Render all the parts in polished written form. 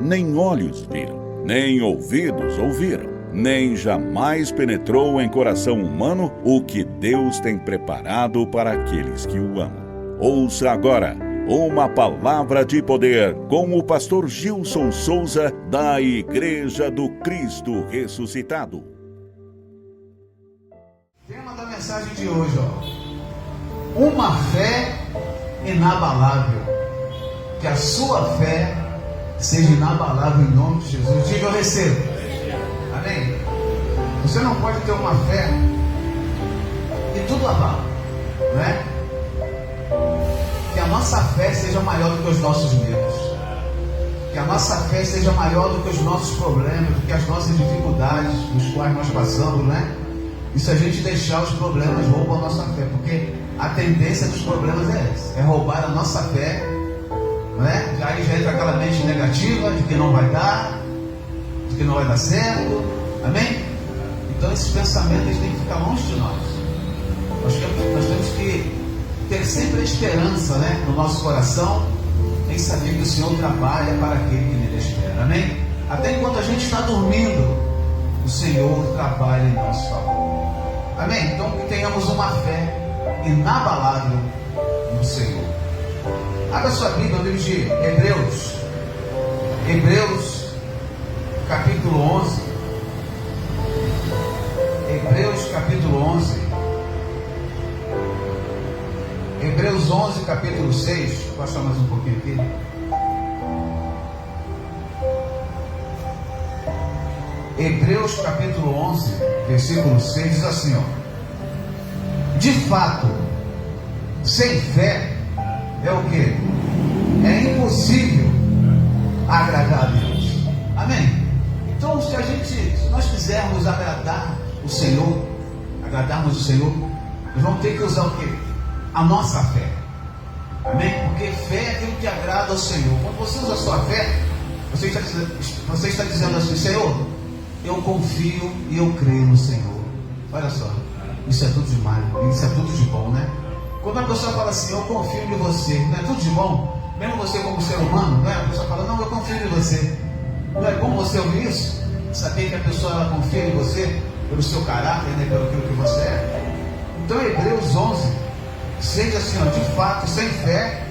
nem olhos viram, nem ouvidos ouviram, nem jamais penetrou em coração humano o que Deus tem preparado para aqueles que o amam. Ouça agora uma palavra de poder com o pastor Gilson Souza, da Igreja do Cristo Ressuscitado. Tema da mensagem de hoje, uma fé inabalável. Que a sua fé seja inabalável em nome de Jesus. Diga: eu recebo. Amém? Você não pode ter uma fé e tudo abala, não é? Que a nossa fé seja maior do que os nossos medos. Que a nossa fé seja maior do que os nossos problemas, do que as nossas dificuldades, nos quais nós passamos, né? E se a gente deixar, os problemas roubam a nossa fé, porque a tendência dos problemas é essa, é roubar a nossa fé, não é? Aí já entra aquela mente negativa de que não vai dar, de que não vai dar certo, amém? Então esses pensamentos eles têm que ficar longe de nós. Nós temos que ter sempre a esperança, né, no nosso coração, em saber que o Senhor trabalha para aquele que nele espera, amém? Até enquanto a gente está dormindo, o Senhor trabalha em nosso favor, amém? Então que tenhamos uma fé inabalável no Senhor. Abra sua Bíblia no livro de Hebreus capítulo 11. Hebreus capítulo 11. Hebreus 11, capítulo 6. Vou passar mais um pouquinho aqui. Hebreus capítulo 11, versículo 6 diz assim, de fato, sem fé é o que? É impossível agradar a Deus. Amém? Então, se nós quisermos agradar o Senhor, agradarmos o Senhor, nós vamos ter que usar o que? A nossa fé. Amém? Porque fé é aquilo que agrada ao Senhor. Quando você usa a sua fé, você está dizendo assim: Senhor, eu confio e eu creio no Senhor. Olha só, isso é tudo demais, isso é tudo de bom, né? Quando a pessoa fala assim: eu confio em você, não é tudo de bom? Mesmo você como ser humano, não é? A pessoa fala: não, eu confio em você. Não é bom você ouvir isso? Saber que a pessoa ela confia em você pelo seu caráter, né? Pelo que você é. Então Hebreus 11, 6 assim, de fato, sem fé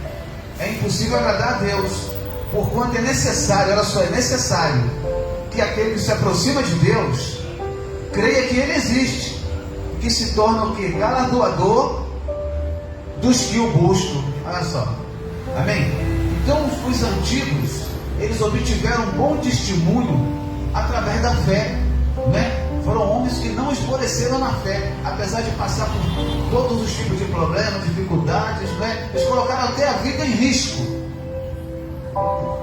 é impossível agradar a Deus, porquanto é necessário, olha só, é necessário que aquele que se aproxima de Deus creia que Ele existe, que se torna o que? Galardoador dos que o buscam. Olha só, amém? Então os antigos, eles obtiveram um bom testemunho através da fé, né? Foram homens que não esmoreceram na fé, apesar de passar por todos os tipos de problemas, dificuldades, né? Eles colocaram até a vida em risco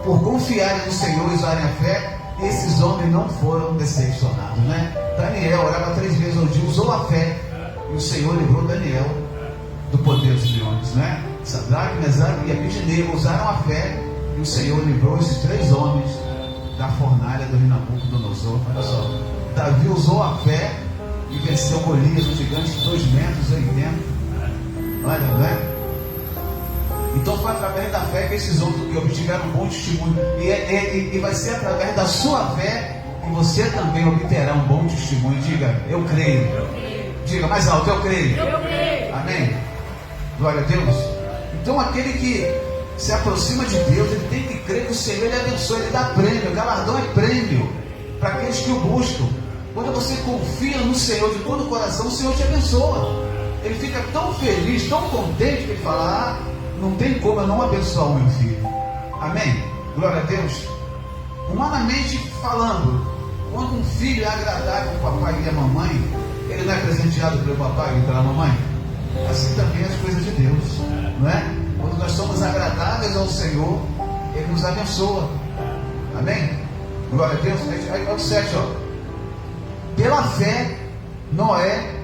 por confiarem no Senhor e usarem a fé. Esses homens não foram decepcionados, né? Daniel orava 3 vezes ao dia, usou a fé, e o Senhor livrou Daniel do poder dos leões, né? Sadraque, Mesaque e Abednego usaram a fé, e o Senhor livrou esses 3 homens da fornalha do Nabucodonosor. Olha só, Davi usou a fé e venceu Golias, um gigante de 2,80 metros. Olha, né? Então foi através da fé que esses homens que obtiveram um bom testemunho, e vai ser através da sua fé que você também obterá um bom testemunho. Diga: eu creio. Diga mais alto: eu creio. Amém? Glória a Deus. Então aquele que se aproxima de Deus, ele tem que crer que o Senhor ele abençoa, ele dá prêmio. O galardão é prêmio para aqueles que o buscam. Quando você confia no Senhor de todo o coração, o Senhor te abençoa. Ele fica tão feliz, tão contente, que ele fala: não tem como eu não abençoar o meu filho. Amém? Glória a Deus. Humanamente falando, quando um filho é agradável ao papai e à mamãe, ele não é presenteado pelo papai e pela mamãe? Assim também as coisas de Deus, não é? Quando nós somos agradáveis ao Senhor, Ele nos abençoa. Amém? Glória a Deus. Aí o 7, pela fé, Noé,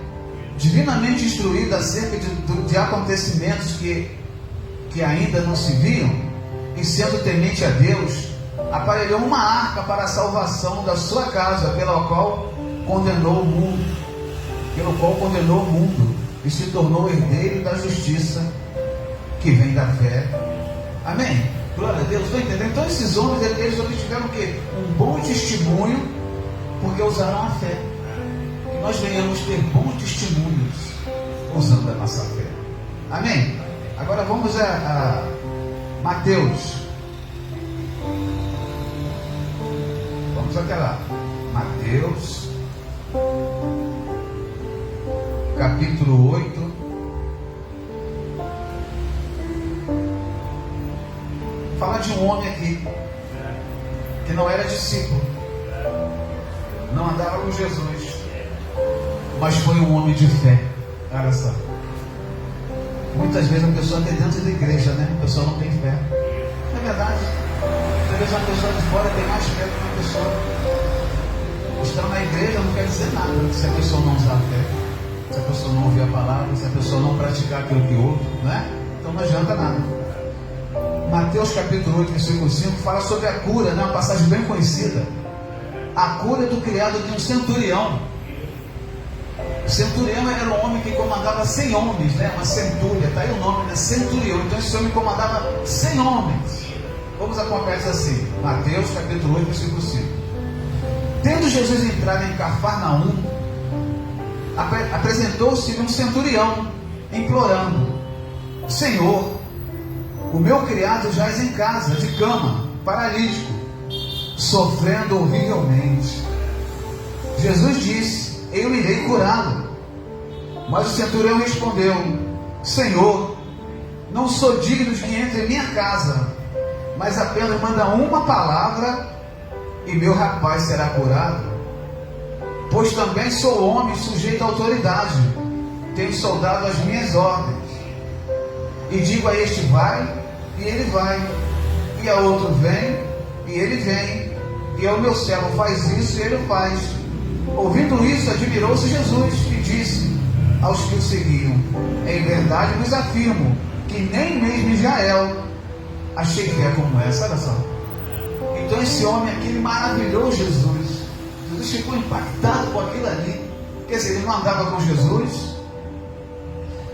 divinamente instruído acerca de acontecimentos que ainda não se viam, e sendo temente a Deus, aparelhou uma arca para a salvação da sua casa, pela qual condenou o mundo, e se tornou herdeiro da justiça que vem da fé. Amém? Glória a Deus, estou entendendo? Então esses homens, eles obtiveram o quê? Um bom testemunho, porque usaram a fé. Que nós venhamos ter bons testemunhos usando a nossa fé. Amém? Agora vamos a Mateus. Vamos até lá. Mateus, capítulo 8. Fala de um homem aqui que não era discípulo, não andava com Jesus, mas foi um homem de fé. Olha só. Muitas vezes a pessoa até dentro da igreja, né? A pessoa não tem fé. É verdade. Às vezes uma pessoa de fora tem mais fé do que uma pessoa. Estar na igreja não quer dizer nada se a pessoa não usar a fé, se a pessoa não ouvir a palavra, se a pessoa não praticar aquilo que ouve, não é? Então não adianta nada. Mateus capítulo 8, versículo 5 fala sobre a cura, né? Uma passagem bem conhecida. A cura do criado de um centurião. O centurião era um homem que comandava 100 homens, né? Uma centúria, está aí o nome, né? Centurião. Então esse homem comandava 100 homens. Vamos acompanhar isso assim. Mateus capítulo 8, versículo 5. Tendo Jesus entrado em Cafarnaum, apresentou-se um centurião, implorando: Senhor, o meu criado jaz em casa, de cama, paralítico, sofrendo horrivelmente. Jesus disse: eu irei curá-lo. Mas o centurião respondeu: Senhor, não sou digno de que entre em minha casa, mas apenas manda uma palavra e meu rapaz será curado. Pois também sou homem sujeito à autoridade, tenho soldado as minhas ordens. E digo a este: vai, e ele vai, e a outro: vem, e ele vem, e ao meu servo: faz isso, e ele faz. Ouvindo isso, admirou-se Jesus e disse aos que o seguiam: em verdade vos afirmo que nem mesmo em Israel achei fé como essa. Olha só. Então esse homem aqui, ele maravilhou Jesus. Jesus ficou impactado com aquilo ali. Quer dizer, ele não andava com Jesus,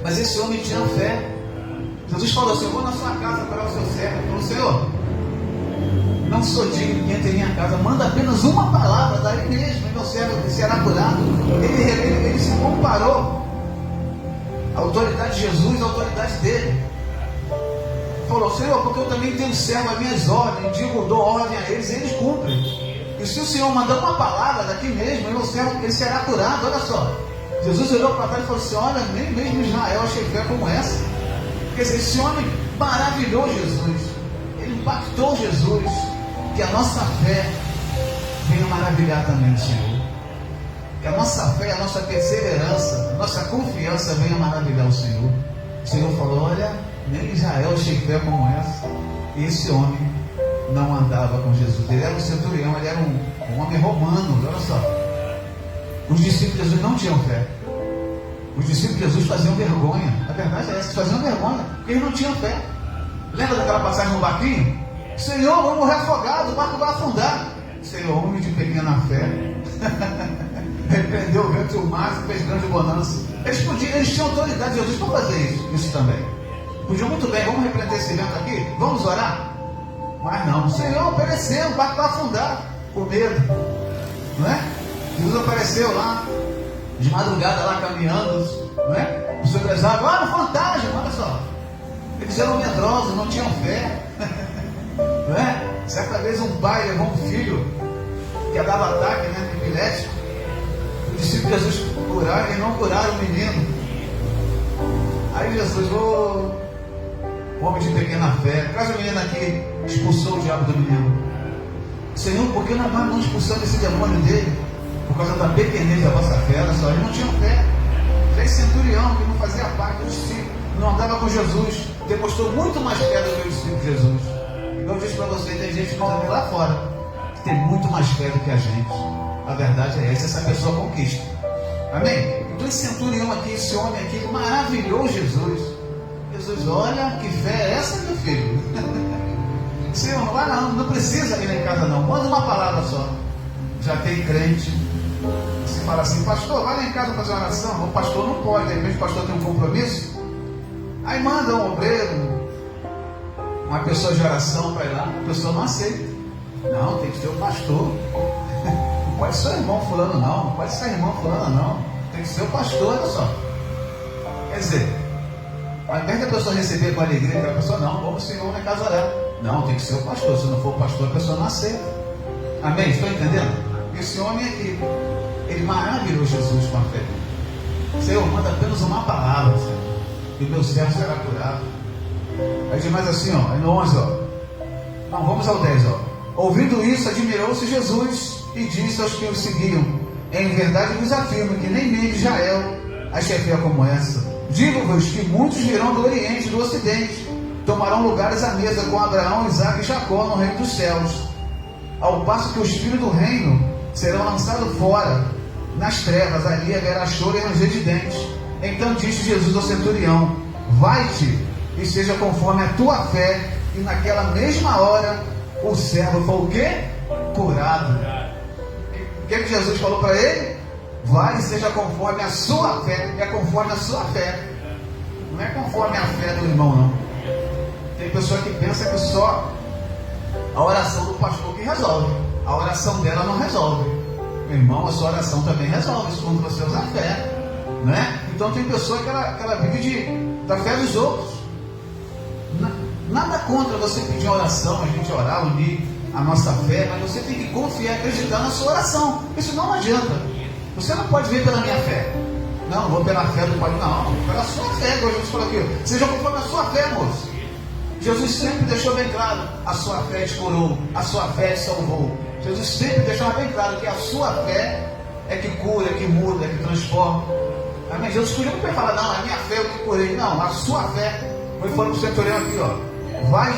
mas esse homem tinha fé. Jesus falou assim: eu vou na sua casa para o seu servo. Ele falou: Senhor, não sou digno que entre em minha casa, manda apenas uma palavra, daí mesmo, e meu servo será curado. Ele se comparou a autoridade de Jesus e a autoridade dele. Falou: Senhor, porque eu também tenho servo às minhas ordens, digo, dou ordem a eles e eles cumprem. E se o Senhor mandar uma palavra daqui mesmo, meu servo, ele será curado. Olha só, Jesus olhou para trás e falou assim: olha, nem mesmo em Israel achei fé como essa. Quer dizer, esse homem maravilhou Jesus, ele impactou Jesus. Que a nossa fé venha maravilhar também o Senhor. Que a nossa fé, a nossa perseverança, a nossa confiança venha maravilhar o Senhor. O Senhor falou: olha, nem em Israel achei fé como essa. E esse homem não andava com Jesus. Ele era um centurião, ele era um homem romano. Olha só. Os discípulos de Jesus não tinham fé. Os discípulos de Jesus faziam vergonha. A verdade é essa, faziam vergonha, porque eles não tinham fé. Lembra daquela passagem no barquinho? Senhor, vou morrer afogado, o barco vai afundar. Senhor, homem de pequena fé, repreendeu o vento e o mar, fez grande bonança. Eles tinham autoridade de Jesus para fazer isso também. Podiam muito bem: vamos repreender esse vento aqui, vamos orar. Mas não, o Senhor apareceu, o barco vai afundar, com medo, não é? Jesus apareceu lá, de madrugada lá caminhando, não é? Sobre as águas, um fantasma, olha só. Eles eram medrosos, não tinham fé. Não é? Certa vez um pai levou um filho que dava ataque, né, epilético. Os discípulos de Jesus curaram e não curaram o menino. Aí Jesus: homem de pequena fé, traz o menino aqui. Expulsou o diabo do menino. Senhor, por que nós não expulsamos esse demônio dele? Por causa da pequenez da vossa fé. Olha só, eles não tinham fé. Fez centurião que não fazia parte dos discípulos, não andava com Jesus, demonstrou muito mais fé do que os discípulos de Jesus. Eu disse para você: tem gente que também lá fora que tem muito mais fé do que a gente. A verdade é essa pessoa conquista. Amém? Então esse centurião aqui, esse homem aqui, maravilhou Jesus. Jesus: olha, que fé é essa, meu filho? Senhor, não vai não precisa vir lá em casa não, manda uma palavra só. Já tem crente se fala assim: pastor, vai lá em casa fazer uma oração. O pastor não pode, de repente o pastor tem um compromisso. Aí manda um obreiro, uma pessoa de oração vai lá, a pessoa não aceita. Não, tem que ser o pastor. Não pode ser o irmão fulano não pode ser a irmã fulana não. Tem que ser o pastor, olha só. Quer dizer, ao invés da pessoa receber com alegria aquela pessoa, não, vamos Senhor na casa orar. Não, tem que ser o pastor. Se não for o pastor, a pessoa não aceita. Amém? Estão entendendo? Esse homem aqui, ele maravilhou Jesus com a fé. Senhor, manda apenas uma palavra, Senhor, e o meu servo será curado. Aí diz mais assim, ó, aí no 11, ó. Não, vamos ao 10, ó. Ouvindo isso, admirou-se Jesus e disse aos que o seguiam: em verdade vos afirmo que nem mesmo Israel achei fé como essa. Digo-vos que muitos virão do Oriente e do Ocidente, tomarão lugares à mesa com Abraão, Isaque e Jacó no reino dos céus, ao passo que os filhos do reino serão lançados fora, nas trevas, ali haverá choro e ranger de dentes. Então disse Jesus ao centurião: vai-te e seja conforme a tua fé. E naquela mesma hora o servo foi o quê? Curado. O que Jesus falou para ele? Vai e seja conforme a sua fé. É conforme a sua fé, não é conforme a fé do irmão não. Tem pessoa que pensa que só a oração do pastor que resolve. A oração dela não resolve. Meu irmão, a sua oração também resolve, isso quando você usa a fé, né? Então tem pessoa que ela vive da fé dos outros. Nada contra você pedir oração, a gente orar, unir a nossa fé, mas você tem que confiar, acreditar na sua oração. Isso não adianta. Você não pode vir pela minha fé. Não vou pela fé do Pai, não. Pela sua fé, como a gente falou aqui. Seja conforme a sua fé, moço. Jesus sempre deixou bem claro: a sua fé te curou, a sua fé te salvou. Jesus sempre deixou bem claro que a sua fé é que cura, é que muda, é que transforma. Amém? Jesus podia muito bem falar: não, a minha fé é o que curei. Não, a sua fé. Foi falando para o centurião aqui, ó. Vai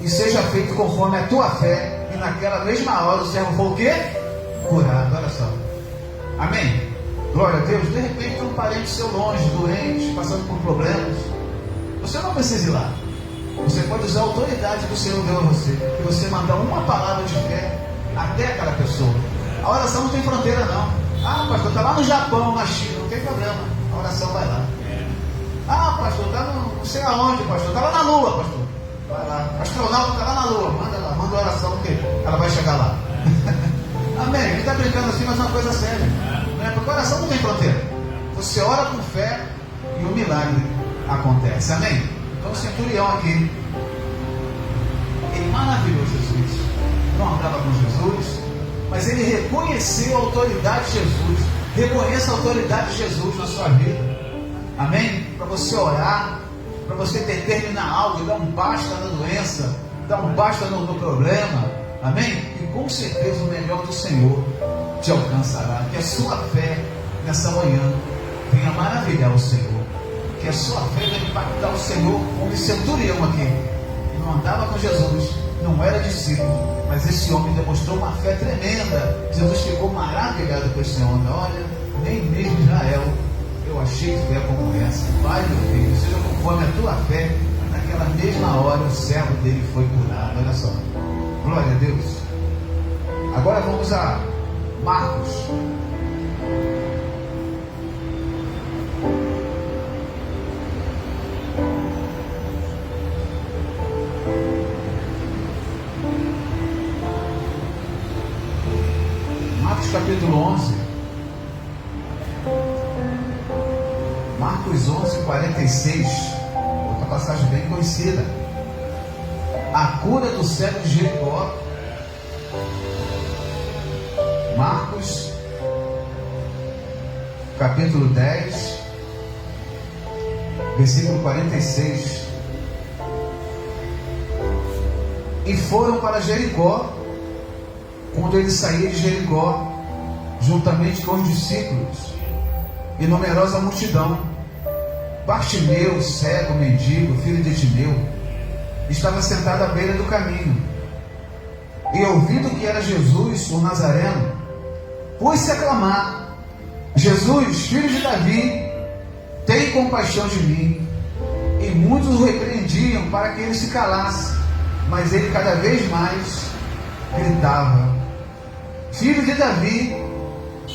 e seja feito conforme a tua fé. E naquela mesma hora o servo foi o quê? Curado. Olha só. Amém? Glória a Deus. De repente tem um parente seu longe, doente, passando por problemas. Você não precisa ir lá. Você pode usar a autoridade que o Senhor deu a você. E você mandar uma palavra de fé até aquela pessoa. A oração não tem fronteira não. Ah, pastor, está lá no Japão, na China, não tem problema. A oração vai lá. Ah, pastor, está não sei aonde, pastor. Está lá na Lua, pastor. Vai lá. O astronauta está lá na Lua. Manda lá, manda a oração que ela vai chegar lá. Amém? Ele está brincando assim, mas é uma coisa séria. Né? Porque a oração não tem fronteira. Você ora com fé e o milagre acontece. Amém? Então o centurião aqui, ele maravilhou Jesus. Não andava com Jesus, mas ele reconheceu a autoridade de Jesus. Reconheça a autoridade de Jesus na sua vida. Amém? Para você orar, para você determinar algo, dar um basta na doença, dar um basta no problema. Amém? E com certeza o melhor do Senhor te alcançará. Que a sua fé nessa manhã venha maravilhar o Senhor. Que a sua fé venha impactar o Senhor, como esse centurião aqui. Ele não andava com Jesus, não era discípulo, mas esse homem demonstrou uma fé tremenda. Jesus ficou maravilhado com esse homem. Olha, nem mesmo Israel eu achei fé como essa. Vai, meu filho, seja conforme a tua fé. Naquela mesma hora o servo dele foi curado. Olha só, glória a Deus. Agora vamos a Marcos. Marcos capítulo 11. Marcos 11, 46. Outra passagem bem conhecida. A cura do cego de Jericó. Marcos capítulo 10, versículo 46. E foram para Jericó. Quando ele saía de Jericó, juntamente com os discípulos e numerosa multidão, Bartimeu, cego, mendigo, filho de Timeu, estava sentado à beira do caminho. E ouvindo que era Jesus, o Nazareno, pôs-se a clamar: Jesus, filho de Davi, tem compaixão de mim. E muitos o repreendiam para que ele se calasse, mas ele cada vez mais gritava: Filho de Davi,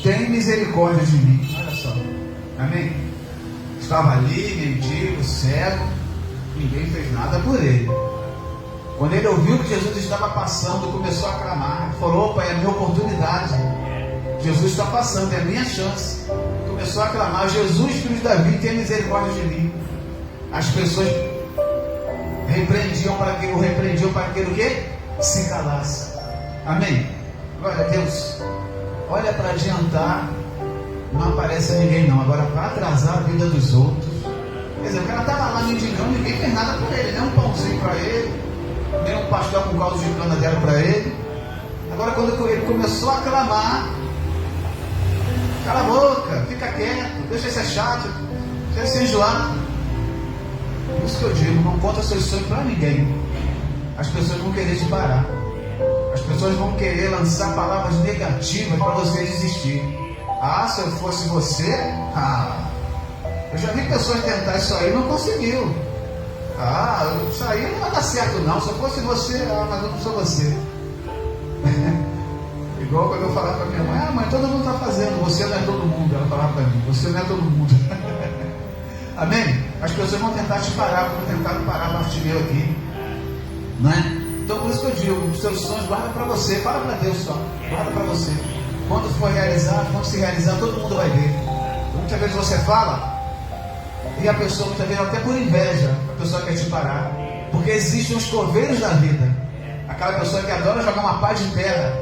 tem misericórdia de mim. Olha só, amém? Estava ali, mendigo, cego, ninguém fez nada por ele. Quando ele ouviu que Jesus estava passando, começou a clamar. Falou: opa, é a minha oportunidade. Jesus está passando, é a minha chance. Começou a clamar: Jesus, filho de Davi, tenha misericórdia de mim. As pessoas o repreendiam para que ele o quê? Se calasse. Amém? Glória a Deus. Olha, para adiantar, não aparece ninguém não. Agora, para atrasar a vida dos outros. Quer dizer, o cara estava lá mendigando, ninguém fez nada para ele, nem um pãozinho para ele, nem um pastel com caldo de cana deram para ele. Agora, quando ele começou a clamar: cala a boca, fica quieto, deixa de ser chato, deixa de ser enjoado. Por isso que eu digo: não conta seus sonhos para ninguém. As pessoas vão querer te parar. As pessoas vão querer lançar palavras negativas para você desistir. Ah, se eu fosse você, eu já vi pessoas tentar isso aí e não conseguiu. Isso aí não vai dar certo não. Se eu fosse você, mas eu não sou você. Igual quando eu falava para minha mãe: mãe, todo mundo está fazendo, você não é todo mundo. Ela falava para mim: você não é todo mundo. Amém? As pessoas vão tentar te parar, como tentaram parar Bartimeu aqui, não é? Então, por isso que eu digo: os seus sonhos guarda para você, fala para Deus só, guarda para você. Quando for realizar, quando se realizar, todo mundo vai ver. Muitas vezes você fala e a pessoa, muitas vezes até por inveja, a pessoa quer te parar, porque existem os coveiros da vida, aquela pessoa que adora jogar uma pá de terra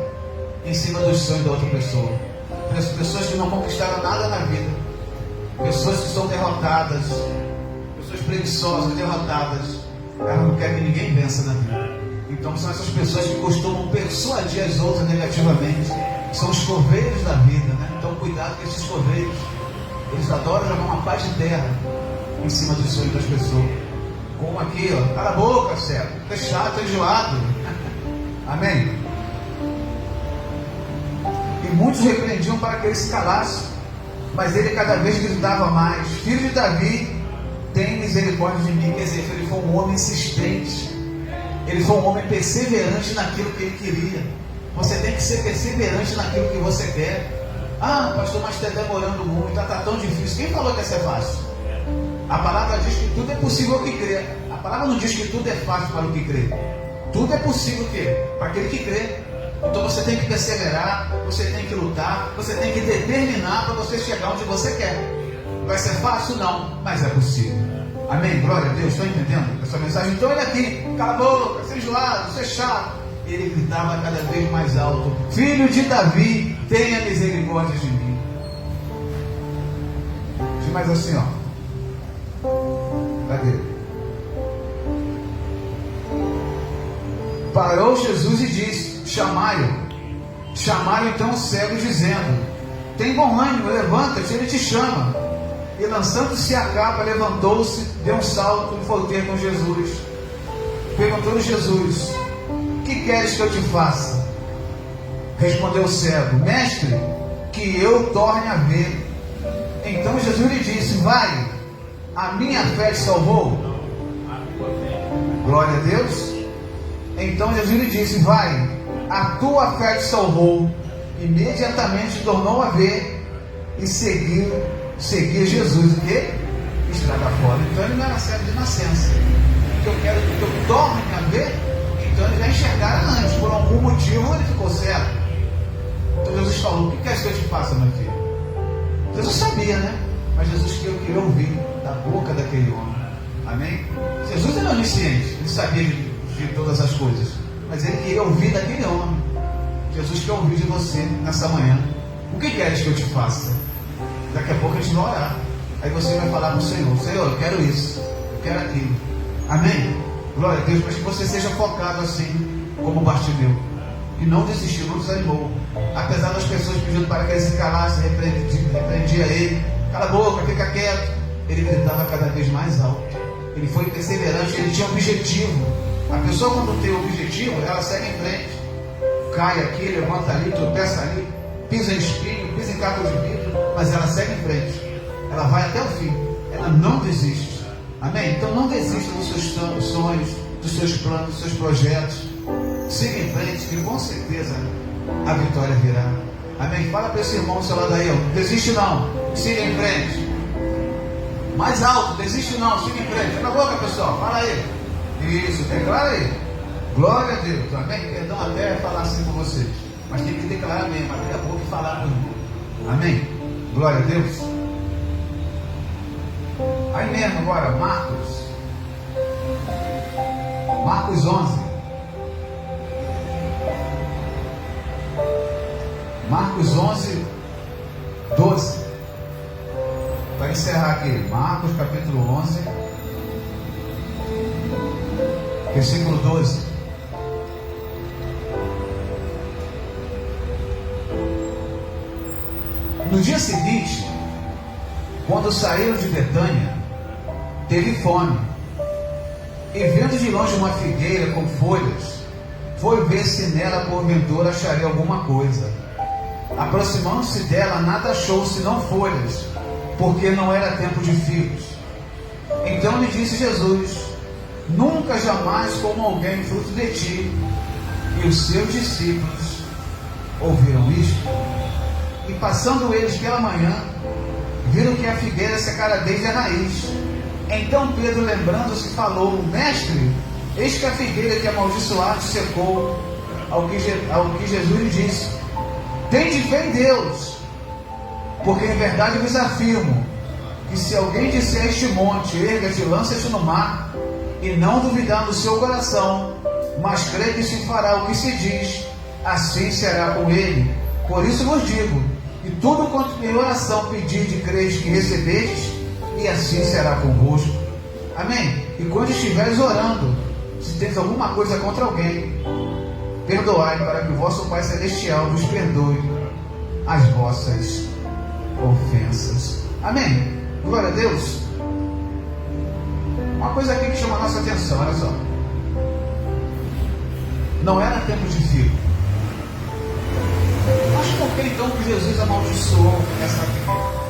em cima dos sonhos da outra pessoa. Pessoas que não conquistaram nada na vida, pessoas que são derrotadas, pessoas preguiçosas, derrotadas. Ela não quer que ninguém vença na vida. Então são essas pessoas que costumam persuadir as outras negativamente. São os coveiros da vida, né? Então cuidado com esses coveiros. Eles adoram jogar uma pá de terra em cima dos sonhos das pessoas. Como aqui, ó: cala a boca, cego, fica chato, enjoado. Amém? E muitos repreendiam para que ele se calasse, mas ele cada vez gritava mais: filho de Davi, tem misericórdia de mim. Quer dizer, ele foi um homem insistente, ele foi um homem perseverante naquilo que ele queria. Você tem que ser perseverante naquilo que você quer. Pastor, mas está demorando muito, está tão difícil. Quem falou que ia ser fácil? A palavra diz que tudo é possível ao que crê. A palavra não diz que tudo é fácil para o que crê. Tudo é possível para aquele que crê. Então você tem que perseverar, você tem que lutar, você tem que determinar para você chegar onde você quer. Vai ser fácil? Não, mas é possível. Amém? Glória a Deus. Estão entendendo essa mensagem? Então olha aqui: cala a boca, ser enjoado, ser chato. Ele gritava cada vez mais alto: filho de Davi, tenha misericórdia de mim. Diz mais assim, ó. Cadê? Parou Jesus e disse: chamai-o. Chamaram então o cego, dizendo: tem bom ânimo, levanta-te, ele te chama. E lançando-se a capa, levantou-se, deu um salto e foi ter com Jesus. Perguntou-lhe Jesus: que queres que eu te faça? Respondeu o cego: mestre, que eu torne a ver. Então Jesus lhe disse: vai, a minha fé te salvou. Glória a Deus. Então Jesus lhe disse: vai, a tua fé te salvou. Imediatamente tornou a ver e seguia Jesus. O quê? Estrada fora. Então ele não era cego de nascença. Que eu quero que eu torne a ver. Então ele já enxergara antes. Por algum motivo ele ficou cego. Então Jesus falou: o que queres que eu te faça, meu filho? Jesus sabia, né? Mas Jesus queria ouvir da boca daquele homem. Amém? Jesus era onisciente, ele sabia de todas as coisas, mas ele queria ouvir daquele homem. Jesus quer ouvir de você nessa manhã: o que queres que eu te faça? Daqui a pouco a gente vai orar. Aí você vai falar para o Senhor: Senhor, eu quero isso, eu quero aquilo. Amém? Glória a Deus. Mas que você seja focado assim como Bartimeu, e não desistiu, não desanimou. Apesar das pessoas pedindo para que ele se calasse, repreendia ele: cala a boca, fica quieto. Ele gritava cada vez mais alto. Ele foi perseverante, ele tinha um objetivo. A pessoa, quando tem um objetivo, ela segue em frente. Cai aqui, levanta ali, tropeça ali, pisa em espinho, pisa em caco de vidro, mas ela segue em frente. Ela vai até o fim. Ela não desiste. Amém? Então não desista dos seus sonhos, dos seus planos, dos seus projetos. Siga em frente, que com certeza a vitória virá. Amém? Fala para esse irmão do seu lado aí: ó, desiste não, siga em frente. Mais alto: desiste não, siga em frente. Cala a boca, pessoal, fala aí. Isso, declara aí. Glória a Deus, amém? Perdão até falar assim com vocês, mas tem que declarar mesmo, abrir a boca e falar com o irmão. Amém? Glória a Deus. Aí mesmo agora, Marcos 11. Marcos 11, 12. Para encerrar aqui, Marcos capítulo 11, versículo 12. No dia seguinte, quando saíram de Betânia, teve fome, e vendo de longe uma figueira com folhas, foi ver se nela porventura acharia alguma coisa. Aproximando-se dela, nada achou senão folhas, porque não era tempo de figos. Então lhe disse Jesus: nunca jamais coma alguém fruto de ti. E os seus discípulos ouviram isto. E passando eles pela manhã, viram que a figueira secara desde a raiz. Então Pedro, lembrando-se, falou: mestre, eis que a figueira que amaldiçoaste secou. Ao que Jesus lhe disse: tende fé em Deus, porque em verdade vos afirmo que se alguém disser a este monte, erga-te e lança-te no mar, e não duvidar no seu coração, mas crê que se fará o que se diz, assim será com ele. Por isso vos digo, e tudo quanto em oração pedir de credes que recebedes, e assim será convosco. Amém? E quando estiveres orando, se tens alguma coisa contra alguém, perdoai, para que o vosso Pai Celestial vos perdoe as vossas ofensas. Amém? Glória a Deus. Uma coisa aqui que chama a nossa atenção, olha só. Não era tempo de figo. Mas por que então que Jesus amaldiçoou essa figueira?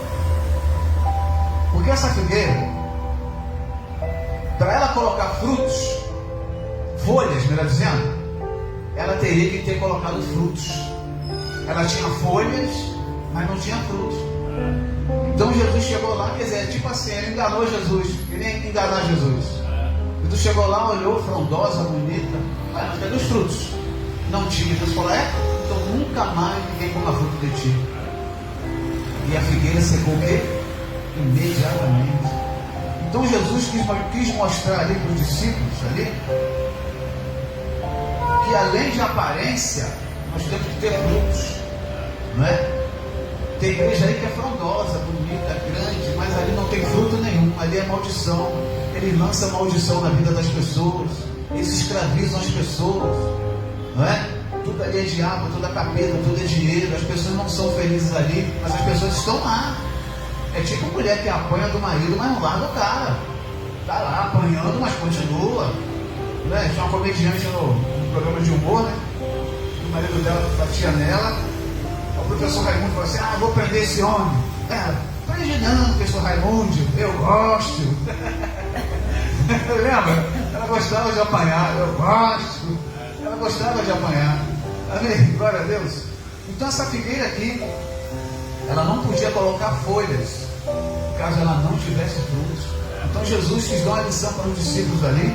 Porque essa figueira, para ela colocar frutos, folhas, melhor dizendo, ela teria que ter colocado frutos. Ela tinha folhas, mas não tinha frutos. Então Jesus chegou lá, quer dizer, tipo assim, ele enganou Jesus, queria enganar Jesus. Jesus chegou lá, olhou, frondosa, bonita, mas cadê os frutos? Não tinha. Jesus falou: então nunca mais ninguém coma fruto de ti. E a figueira secou o quê? Imediatamente. Então Jesus quis mostrar ali para os discípulos ali, que além de aparência, nós temos que ter frutos, não é? Tem igreja aí que é frondosa, bonita, grande, mas ali não tem fruto nenhum, ali é maldição. Ele lança maldição na vida das pessoas, eles escravizam as pessoas, não é? Tudo ali é diabo, tudo é capeta, tudo é dinheiro, as pessoas não são felizes ali, mas as pessoas estão lá. É tipo mulher que apanha do marido, mas não larga o cara. Está lá apanhando, mas continua. Né? Tinha uma comediante no programa de humor, né? O marido dela batia nela. O professor Raimundo falou assim: vou prender esse homem. Prende não, professor Raimundo, eu gosto. Lembra? Ela gostava de apanhar, eu gosto. Ela gostava de apanhar. Amém? Glória a Deus. Então essa figueira aqui, ela não podia colocar folhas, caso ela não tivesse frutos. Então Jesus quis dar uma lição para os discípulos ali,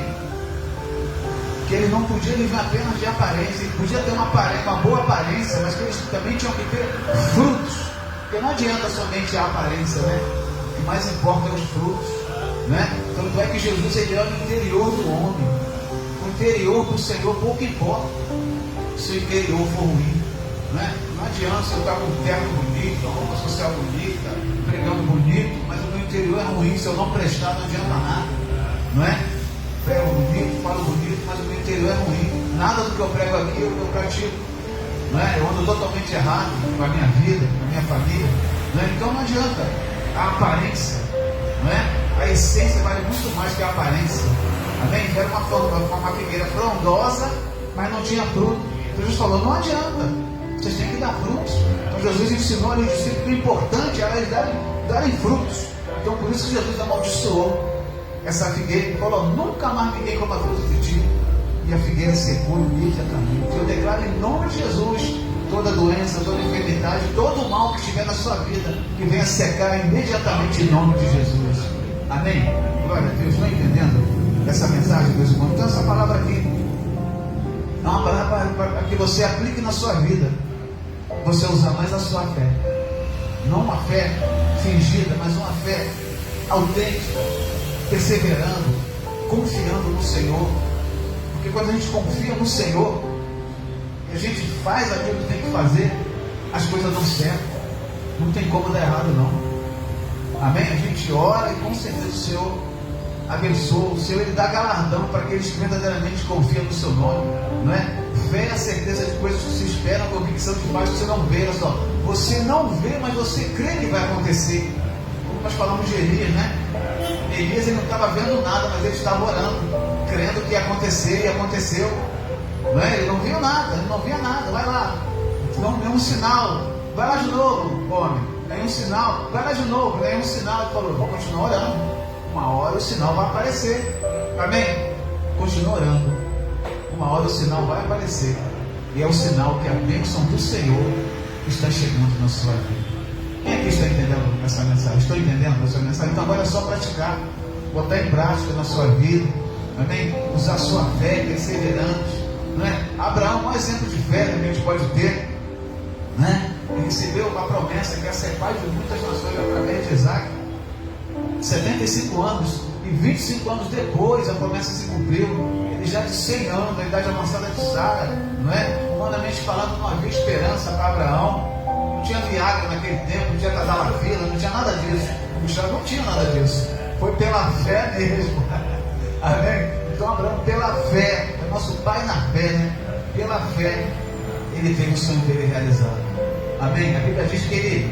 que ele não podia viver apenas de aparência. Ele podia ter uma boa aparência, mas que eles também tinham que ter frutos. Porque não adianta somente a aparência, né? O que mais importa é os frutos, né? Tanto é que Jesus, ele olha o interior do homem. O interior do Senhor pouco importa se o interior for ruim, né? Não adianta você estar com um terno bonito, uma roupa social bonita, pregando bonito, mas o meu interior é ruim. Se eu não prestar, não adianta nada, não é? Prego bonito, falo bonito, mas o meu interior é ruim. Nada do que eu prego aqui eu pratico, não é? Eu ando totalmente errado com a minha vida, com a minha família, não é? Então não adianta a aparência, não é? A essência vale muito mais que a aparência. Amém? Era uma figueira frondosa, mas não tinha fruto. Jesus falou: não adianta, vocês têm que dar frutos. Então Jesus ensinou ali os discípulos que o importante era eles darem frutos. Então por isso que Jesus amaldiçoou essa figueira e falou: nunca mais ninguém coma fruto de ti. E a figueira secou imediatamente. Eu declaro em nome de Jesus, toda doença, toda enfermidade, todo o mal que estiver na sua vida, que venha secar imediatamente em nome de Jesus. Amém? Glória a Deus. Estão entendendo essa mensagem, meus irmãos? Então essa palavra aqui, para que você aplique na sua vida. Você usar mais a sua fé. Não uma fé fingida, mas uma fé autêntica, perseverando, confiando no Senhor. Porque quando a gente confia no Senhor, e a gente faz aquilo que tem que fazer, as coisas dão certo. Não tem como dar errado, não. Amém? A gente ora e com certeza o Senhor abençoa. O Senhor, Ele dá galardão para aqueles que verdadeiramente confiam no seu nome, não é? Fé é a certeza de coisas que se esperam, convicção de paz que você não vê. Olha só, você não vê, mas você crê que vai acontecer. Como nós falamos de Elias, né? Elias, ele não estava vendo nada, mas ele estava orando, crendo que ia acontecer, e aconteceu. Não é? Ele não viu nada, ele não via nada. Vai lá, não, nenhum sinal. Vai lá de novo, homem, nenhum sinal. Vai lá de novo, nenhum sinal. Ele falou, vou continuar orando. Uma hora o sinal vai aparecer. Amém? Continua orando. Uma hora o sinal vai aparecer. E é o sinal que a bênção do Senhor está chegando na sua vida. Quem aqui está entendendo essa mensagem? Estou entendendo essa mensagem? Então agora é só praticar, botar em prática na sua vida. Amém? Usar a sua fé perseverante. Não é? Abraão é um exemplo de fé que a gente pode ter. Né? Ele recebeu uma promessa que ia ser pai de muitas nações através de Isaac. 75 anos e 25 anos depois a promessa se cumpriu. Ele já de 100 anos, a idade avançada de Sara, não é? Humanamente falando, não havia esperança para Abraão. Não tinha Viagra naquele tempo, não tinha Tadalafila, não tinha nada disso. O Gustavo não tinha nada disso. Foi pela fé mesmo. Amém? Então Abraão, pela fé, é nosso pai na fé, né? Pela fé, ele teve o sonho dele realizado. Amém? A Bíblia diz que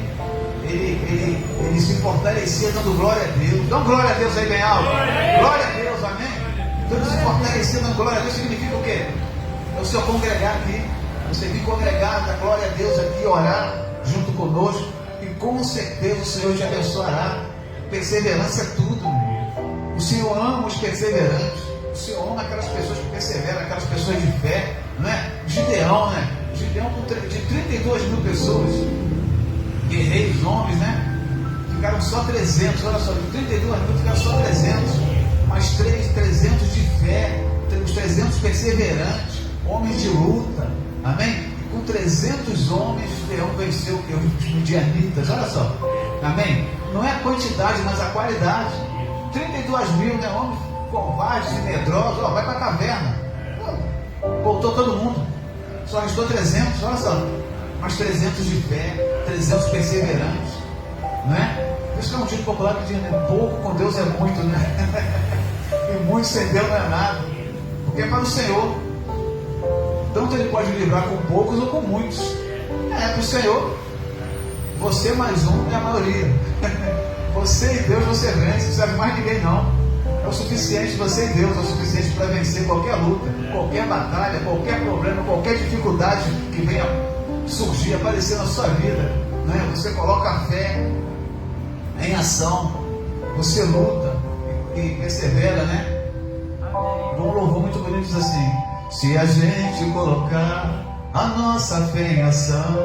ele se fortalecia dando glória a Deus. Dão glória a Deus aí bem alto. Glória a Deus, amém? Então ele se fortalecia dando glória a Deus significa o quê? É o seu congregar aqui. Você vir congregar, dar glória a Deus aqui, orar junto conosco. E com certeza o Senhor te abençoará. Perseverança é tudo. O Senhor ama os perseverantes. O Senhor ama aquelas pessoas que perseveram, aquelas pessoas de fé. Não é? Gideão, né? Gideão de 32 mil pessoas, guerreiros, homens, né? Ficaram só 300, olha só, de 32 mil ficaram só 300, mas 300 de fé, os 300 perseverantes, homens de luta, amém? E com 300 homens, Gideão venceu os midianitas, olha só, amém? Não é a quantidade, mas a qualidade. 32 mil, né? Homens covardes e medrosos, ó, vai para a caverna, voltou todo mundo. Só restou 300, olha só. Mas 300 de fé, 300 perseverantes, não é? Por isso que é um dito popular que diz, né? Pouco com Deus é muito, né? E muito sem Deus não é nada. Porque é para o Senhor. Tanto Ele pode livrar com poucos ou com muitos. É para o Senhor. Você mais um é a maioria. Você e Deus você vence, não serve mais ninguém não. É o suficiente, você e Deus é o suficiente para vencer qualquer luta, qualquer batalha, qualquer problema, qualquer dificuldade que venha surgir, aparecer na sua vida, né? Você coloca a fé em ação, você luta e persevera, né? Um louvor muito bonito diz assim: se a gente colocar a nossa fé em ação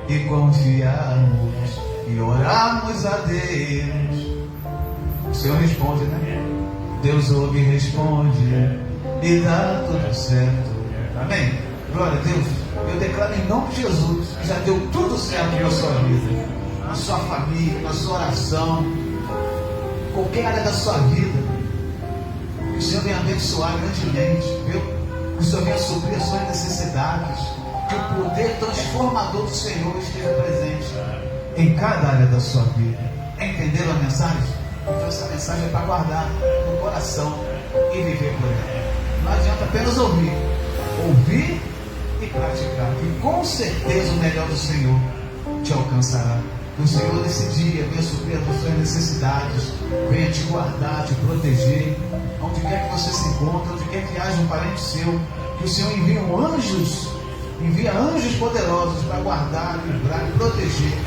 e confiarmos e orarmos a Deus, o Senhor responde, né? Deus ouve e responde e dá tudo certo. Amém? Glória a Deus. Eu declaro em nome de Jesus que já deu tudo certo na sua vida, na sua família, na sua oração, qualquer área da sua vida. Que o Senhor venha abençoar grandemente, viu? Que o Senhor venha suprir as suas necessidades. Que o poder transformador do Senhor esteja presente em cada área da sua vida. Entenderam a mensagem? Então essa mensagem é para guardar no coração e viver por ela. Não adianta apenas ouvir e praticar, que com certeza o melhor do Senhor te alcançará. Que o Senhor nesse dia venha suprir as suas necessidades, venha te guardar, te proteger, onde quer que você se encontre, onde quer que haja um parente seu, que o Senhor envia anjos poderosos para guardar, livrar e proteger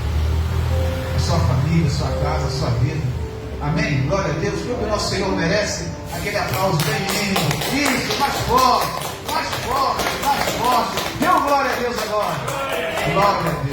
a sua família, a sua casa, a sua vida. Amém? Glória a Deus. Que o nosso Senhor merece aquele aplauso bem lindo. Isso, mais forte, mais forte, mais forte. Dê glória a Deus agora. Glória a Deus.